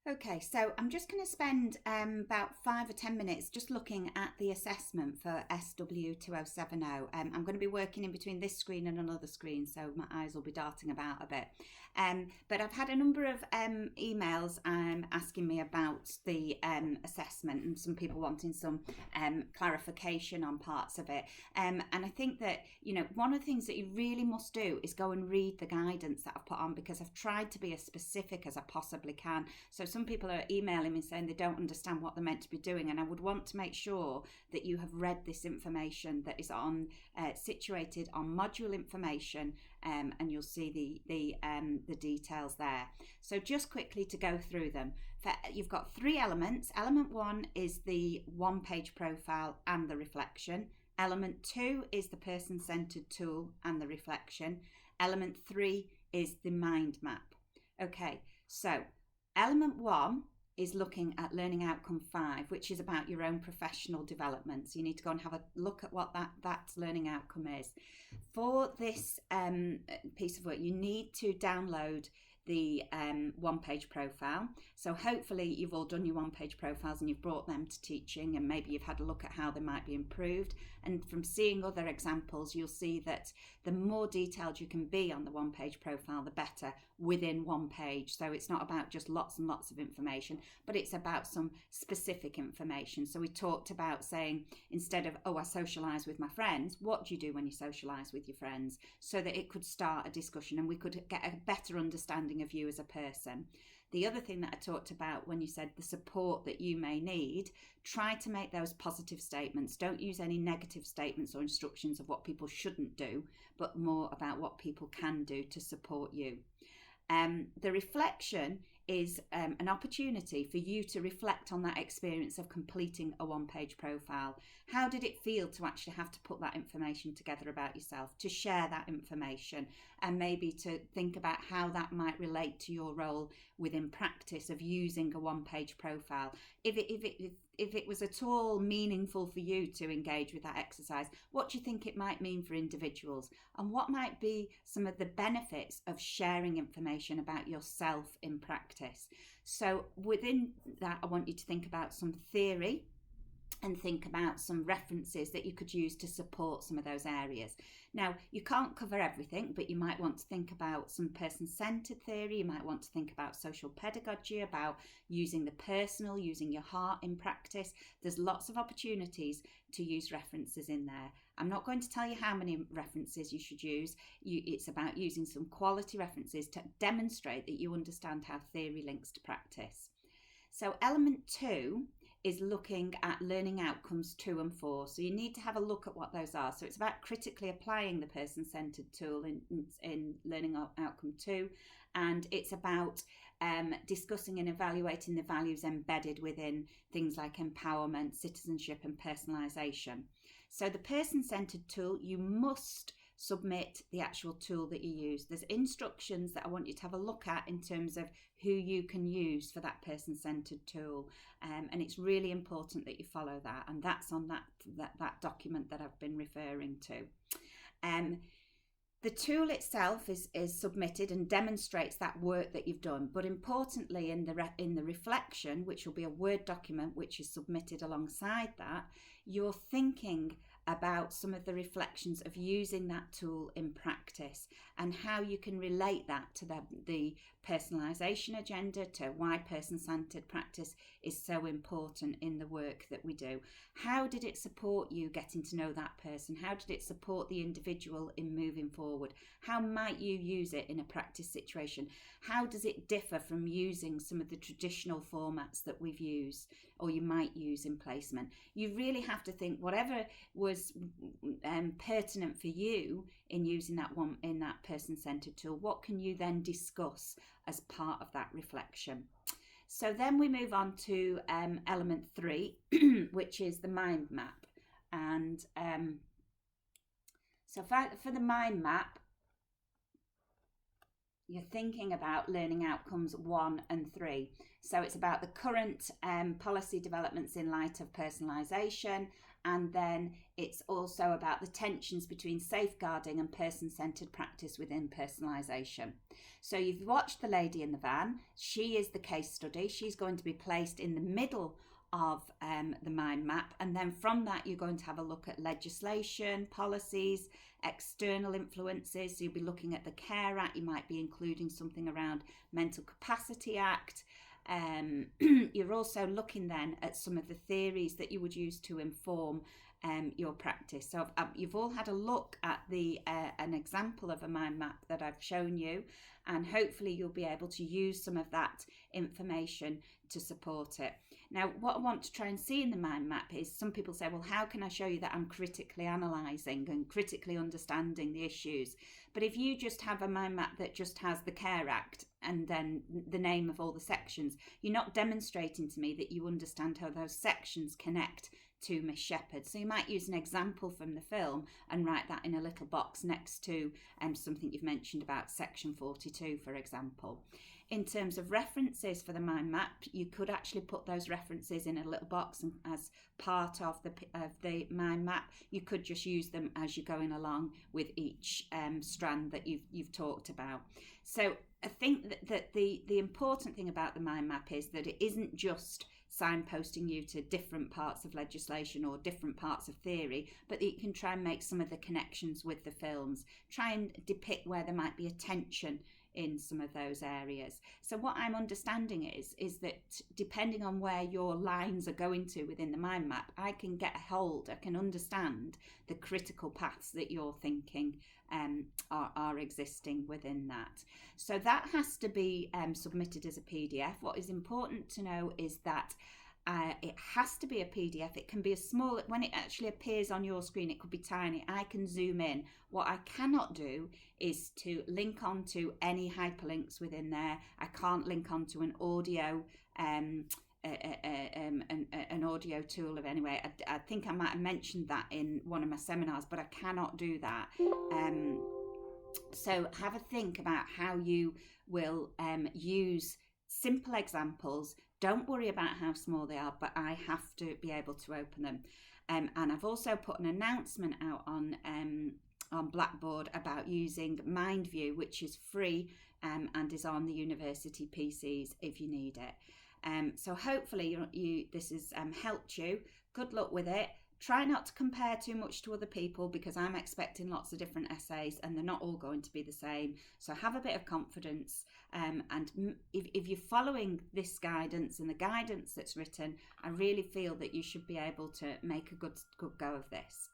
Okay, so I'm just going to spend about 5 or 10 minutes just looking at the assessment for SW2070. I'm going to be working in between this screen and another screen, so my eyes will be darting about a bit. But I've had a number of emails asking me about the assessment, and some people wanting some clarification on parts of it. And I think that, one of the things that you really must do is go and read the guidance that I've put on, because I've tried to be as specific as I possibly can. So some people are emailing me saying they don't understand what they're meant to be doing, and I would want to make sure that you have read this information that is on situated on module information, and you'll see the details there. So just quickly to go through them. You've got 3 elements. Element 1 is the one-page profile and the reflection. Element 2 is the person-centered tool and the reflection. Element 3 is the mind map. Okay, so Element 1 is looking at Learning Outcome 5, which is about your own professional development. So you need to go and have a look at what that learning outcome is. For this piece of work, you need to download the one-page profile. So hopefully you've all done your one-page profiles and you've brought them to teaching, and maybe you've had a look at how they might be improved. And from seeing other examples, you'll see that the more detailed you can be on the one-page profile, the better within one page. So it's not about just lots and lots of information, but it's about some specific information. So we talked about saying, instead of, I socialise with my friends, what do you do when you socialise with your friends? So that it could start a discussion and we could get a better understanding of you as a person. The other thing that I talked about when you said the support that you may need, try to make those positive statements. Don't use any negative statements or instructions of what people shouldn't do, but more about what people can do to support you. The reflection is an opportunity for you to reflect on that experience of completing a one-page profile. How did it feel to actually have to put that information together about yourself, to share that information, and maybe to think about how that might relate to your role within practice of using a one-page profile. If it was at all meaningful for you to engage with that exercise, what do you think it might mean for individuals? And what might be some of the benefits of sharing information about yourself in practice? So within that, I want you to think about some theory and think about some references that you could use to support some of those areas. Now, you can't cover everything, but you might want to think about some person-centered theory. You might want to think about social pedagogy, about using the personal, using your heart in practice. There's lots of opportunities to use references in there. I'm not going to tell you how many references you should use. It's about using some quality references to demonstrate that you understand how theory links to practice. So element 2 is looking at learning outcomes 2 and 4. So you need to have a look at what those are. So it's about critically applying the person-centered tool in learning outcome 2. And it's about discussing and evaluating the values embedded within things like empowerment, citizenship and personalisation. So the person-centered tool, you must submit the actual tool that you use. There's instructions that I want you to have a look at in terms of who you can use for that person-centered tool, and it's really important that you follow that, and that's on that document that I've been referring to. The tool itself is submitted and demonstrates that work that you've done, but importantly in the reflection, which will be a Word document which is submitted alongside that, you're thinking about some of the reflections of using that tool in practice and how you can relate that to the personalisation agenda, to why person-centred practice is so important in the work that we do. How did it support you getting to know that person? How did it support the individual in moving forward? How might you use it in a practice situation? How does it differ from using some of the traditional formats that we've used or you might use in placement? You really have to think whatever was pertinent for you in using that person-centered tool, what can you then discuss as part of that reflection? So then we move on to element 3, which is the mind map. And so for the mind map, you're thinking about learning outcomes 1 and 3. So it's about the current policy developments in light of personalisation And then it's also about the tensions between safeguarding and person-centred practice within personalisation. So you've watched The Lady in the Van. She is the case study. She's going to be placed in the middle of the mind map, and then from that you're going to have a look at legislation, policies, external influences. So you'll be looking at the Care Act. You might be including something around Mental Capacity Act. You're also looking then at some of the theories that you would use to inform your practice. So you've all had a look at an example of a mind map that I've shown you, and hopefully you'll be able to use some of that information to support it. Now, what I want to try and see in the mind map is, some people say, well, how can I show you that I'm critically analysing and critically understanding the issues? But if you just have a mind map that just has the Care Act and then the name of all the sections, you're not demonstrating to me that you understand how those sections connect to Miss Shepherd. So you might use an example from the film and write that in a little box next to something you've mentioned about section 42, for example. In terms of references for the mind map, you could actually put those references in a little box, and as part of the mind map, you could just use them as you're going along with each strand that you've talked about. So I think that the important thing about the mind map is that it isn't just signposting you to different parts of legislation or different parts of theory, but that you can try and make some of the connections with the films, try and depict where there might be a tension in some of those areas. So what I'm understanding is that depending on where your lines are going to within the mind map, I can understand the critical paths that you're thinking are existing within that. So that has to be submitted as a PDF. What is important to know is that it has to be a PDF. It can be a small, when it actually appears on your screen, it could be tiny. I can zoom in. What I cannot do is to link onto any hyperlinks within there. I can't link onto an audio an audio tool of any way. I think I might have mentioned that in one of my seminars, but I cannot do that. So have a think about how you will use simple examples. Don't worry about how small they are, but I have to be able to open them. And I've also put an announcement out on Blackboard about using MindView, which is free and is on the university PCs if you need it. So hopefully this has helped you. Good luck with it. Try not to compare too much to other people, because I'm expecting lots of different essays and they're not all going to be the same. So have a bit of confidence, and if you're following this guidance and the guidance that's written, I really feel that you should be able to make a good go of this.